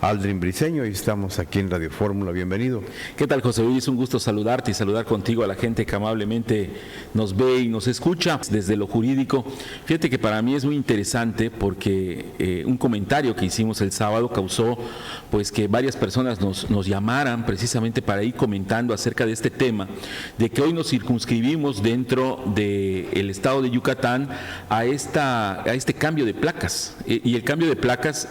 Aldrin Briceño y estamos aquí en Radio Fórmula. Bienvenido. ¿Qué tal, José Luis? Un gusto saludarte y saludar contigo a la gente que amablemente nos ve y nos escucha desde lo jurídico. Fíjate que para mí es muy interesante porque un comentario que hicimos el sábado causó pues que varias personas nos llamaran precisamente para ir comentando acerca de este tema, de que hoy nos circunscribimos dentro del estado de Yucatán a este cambio de placas. Y el cambio de placas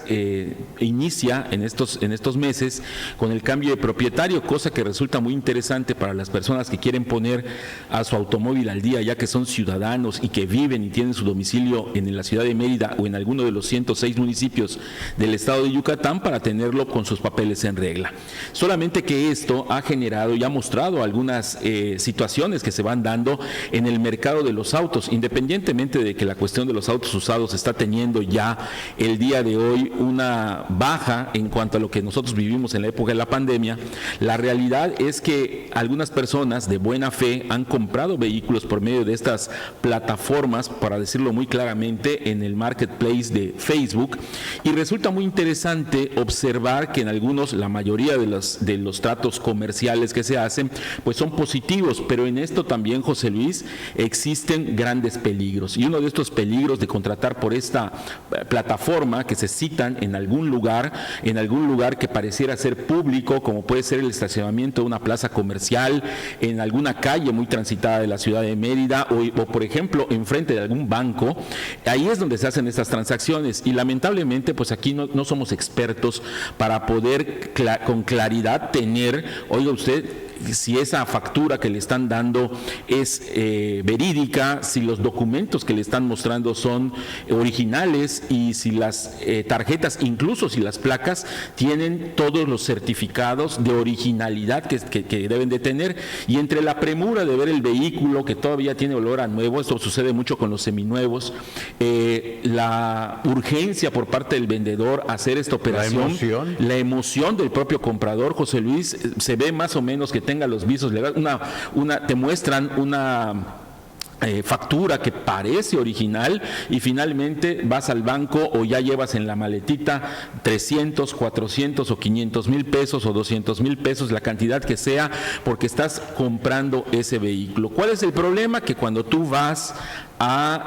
inicia en estos meses con el cambio de propietario, cosa que resulta muy interesante para las personas que quieren poner a su automóvil al día, ya que son ciudadanos y que viven y tienen su domicilio en la ciudad de Mérida o en alguno de los 106 municipios del estado de Yucatán, para tenerlo con sus papeles en regla. Solamente que esto ha generado y ha mostrado algunas situaciones que se van dando en el mercado de los autos, independientemente de que la cuestión de los autos usados está teniendo ya el día de hoy una baja en cuanto a lo que nosotros vivimos en la época de la pandemia. La realidad es que algunas personas de buena fe han comprado vehículos por medio de estas plataformas, para decirlo muy claramente, en el marketplace de Facebook, y resulta muy interesante observar que en algunos, la mayoría de los tratos comerciales que se hacen, pues son positivos, pero en esto también, José Luis, existen grandes peligros, y uno de estos peligros de contratar por esta plataforma, que se citan en algún lugar que pareciera ser público, como puede ser el estacionamiento de una plaza comercial, en alguna calle muy transitada de la ciudad de Mérida, o por ejemplo enfrente de algún banco. Ahí es donde se hacen estas transacciones, y lamentablemente pues aquí no somos expertos para poder con claridad tener, oiga usted, si esa factura que le están dando es verídica, si los documentos que le están mostrando son originales, y si las tarjetas, incluso si las placas, tienen todos los certificados de originalidad que deben de tener. Y entre la premura de ver el vehículo que todavía tiene olor a nuevo, esto sucede mucho con los seminuevos, la urgencia por parte del vendedor a hacer esta operación, la emoción del propio comprador, José Luis, se ve más o menos que tenga los visos legales. Te muestran una factura que parece original, y finalmente vas al banco o ya llevas en la maletita 300, 400 o 500 mil pesos o 200 mil pesos, la cantidad que sea, porque estás comprando ese vehículo. ¿Cuál es el problema? Que cuando tú vas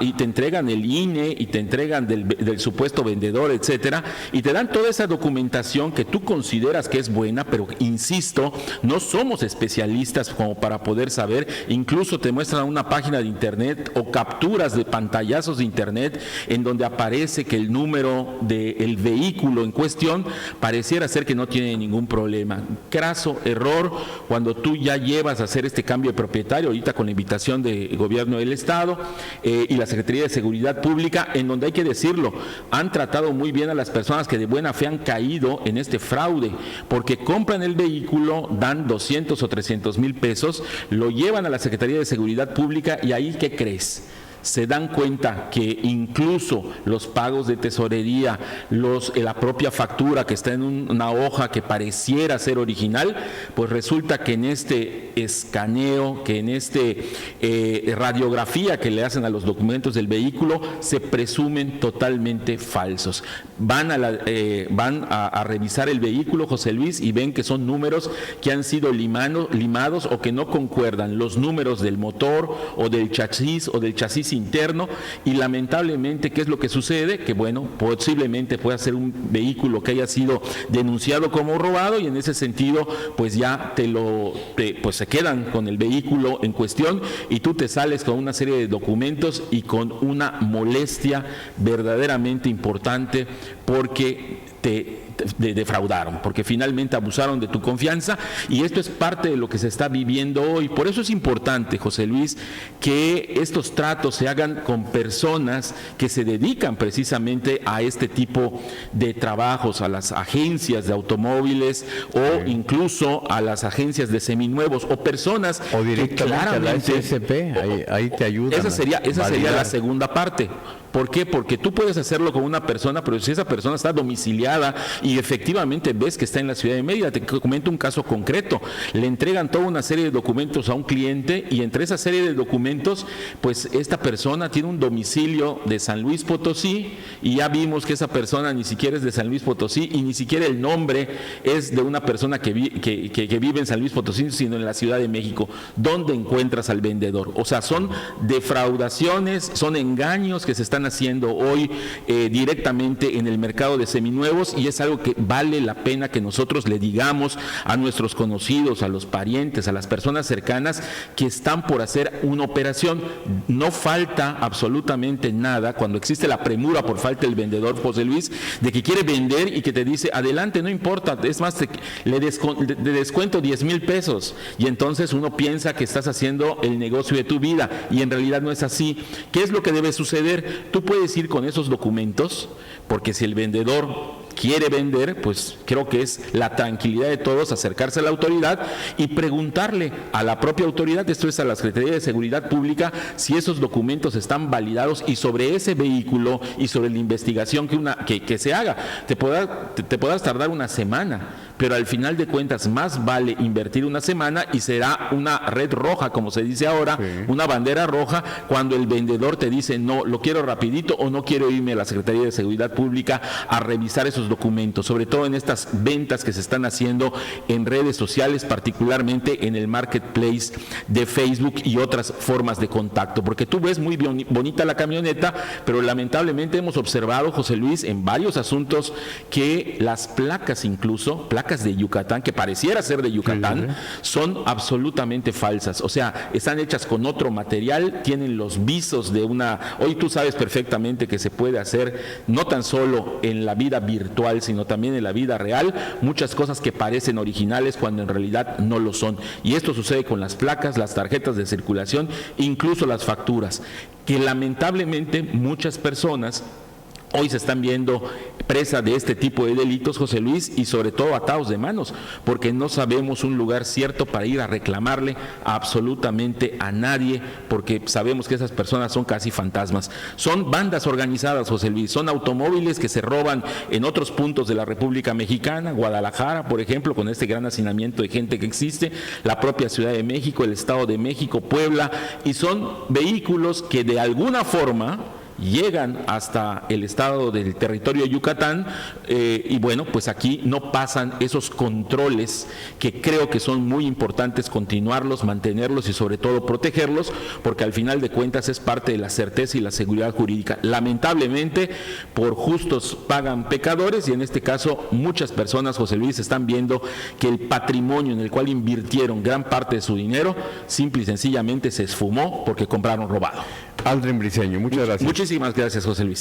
y te entregan el INE y te entregan del supuesto vendedor, etcétera, y te dan toda esa documentación que tú consideras que es buena, pero insisto, no somos especialistas como para poder saber. Incluso te muestran una página de internet o capturas de pantallazos de internet en donde aparece que el número del vehículo en cuestión pareciera ser que no tiene ningún problema. Craso error cuando tú ya llevas a hacer este cambio de propietario, ahorita con la invitación del gobierno del estado y la Secretaría de Seguridad Pública, en donde hay que decirlo, han tratado muy bien a las personas que de buena fe han caído en este fraude, porque compran el vehículo, dan 200 o 300 mil pesos, lo llevan a la Secretaría de Seguridad Pública, y ahí, ¿qué crees? Se dan cuenta que incluso los pagos de tesorería, la propia factura que está en una hoja que pareciera ser original, pues resulta que en este escaneo, que en radiografía que le hacen a los documentos del vehículo, se presumen totalmente falsos. Van a revisar el vehículo, José Luis, y ven que son números que han sido limados o que no concuerdan, los números del motor o del chasis interno, y lamentablemente, ¿qué es lo que sucede? Que bueno, posiblemente pueda ser un vehículo que haya sido denunciado como robado, y en ese sentido pues ya pues se quedan con el vehículo en cuestión, y tú te sales con una serie de documentos y con una molestia verdaderamente importante, porque te defraudaron, porque finalmente abusaron de tu confianza, y esto es parte de lo que se está viviendo hoy. Por eso es importante, José Luis, que estos tratos se hagan con personas que se dedican precisamente a este tipo de trabajos, a las agencias de automóviles o incluso a las agencias de seminuevos, o personas o directamente que claramente, a la SSP, ahí te ayudan. Esa sería la segunda parte. ¿Por qué? Porque tú puedes hacerlo con una persona, pero si esa persona está domiciliada y efectivamente ves que está en la ciudad de Mérida, te comento un caso concreto, le entregan toda una serie de documentos a un cliente y entre esa serie de documentos, pues esta persona tiene un domicilio de San Luis Potosí y ya vimos que esa persona ni siquiera es de San Luis Potosí y ni siquiera el nombre es de una persona que vive en San Luis Potosí, sino en la Ciudad de México. ¿Dónde encuentras al vendedor? O sea, son defraudaciones, son engaños que se están haciendo hoy directamente en el mercado de seminuevos y es algo que vale la pena que nosotros le digamos a nuestros conocidos, a los parientes, a las personas cercanas que están por hacer una operación. No falta absolutamente nada cuando existe la premura por falta del vendedor, José Luis, de que quiere vender y que te dice, adelante, no importa, es más, le descuento 10,000 pesos y entonces uno piensa que estás haciendo el negocio de tu vida y en realidad no es así. ¿Qué es lo que debe suceder? Tú puedes ir con esos documentos, porque si el vendedor quiere vender, pues creo que es la tranquilidad de todos acercarse a la autoridad y preguntarle a la propia autoridad, esto es a la Secretaría de Seguridad Pública, si esos documentos están validados y sobre ese vehículo y sobre la investigación que se haga. Te podrás tardar una semana, pero al final de cuentas más vale invertir una semana y será una red roja, como se dice ahora, una bandera roja, cuando el vendedor te dice, no, lo quiero rapidito o no quiero irme a la Secretaría de Seguridad Pública a revisar esos documentos, sobre todo en estas ventas que se están haciendo en redes sociales, particularmente en el marketplace de Facebook y otras formas de contacto, porque tú ves muy bonita la camioneta, pero lamentablemente hemos observado, José Luis, en varios asuntos que las placas, incluso placas de Yucatán, que pareciera ser de Yucatán, son absolutamente falsas, o sea, están hechas con otro material, tienen los visos de una... Hoy tú sabes perfectamente que se puede hacer, no tan solo en la vida virtual, sino también en la vida real, muchas cosas que parecen originales cuando en realidad no lo son. Y esto sucede con las placas, las tarjetas de circulación, incluso las facturas, que lamentablemente muchas personas hoy se están viendo presa de este tipo de delitos, José Luis, y sobre todo atados de manos, porque no sabemos un lugar cierto para ir a reclamarle absolutamente a nadie, porque sabemos que esas personas son casi fantasmas. Son bandas organizadas, José Luis, son automóviles que se roban en otros puntos de la República Mexicana, Guadalajara, por ejemplo, con este gran hacinamiento de gente que existe, la propia Ciudad de México, el Estado de México, Puebla, y son vehículos que de alguna forma llegan hasta el estado del territorio de Yucatán y bueno, pues aquí no pasan esos controles que creo que son muy importantes continuarlos, mantenerlos y sobre todo protegerlos, porque al final de cuentas es parte de la certeza y la seguridad jurídica. Lamentablemente, por justos pagan pecadores y en este caso muchas personas, José Luis, están viendo que el patrimonio en el cual invirtieron gran parte de su dinero simple y sencillamente se esfumó porque compraron robado. Aldrin Briceño, muchas gracias. Muchísimas gracias, José Luis.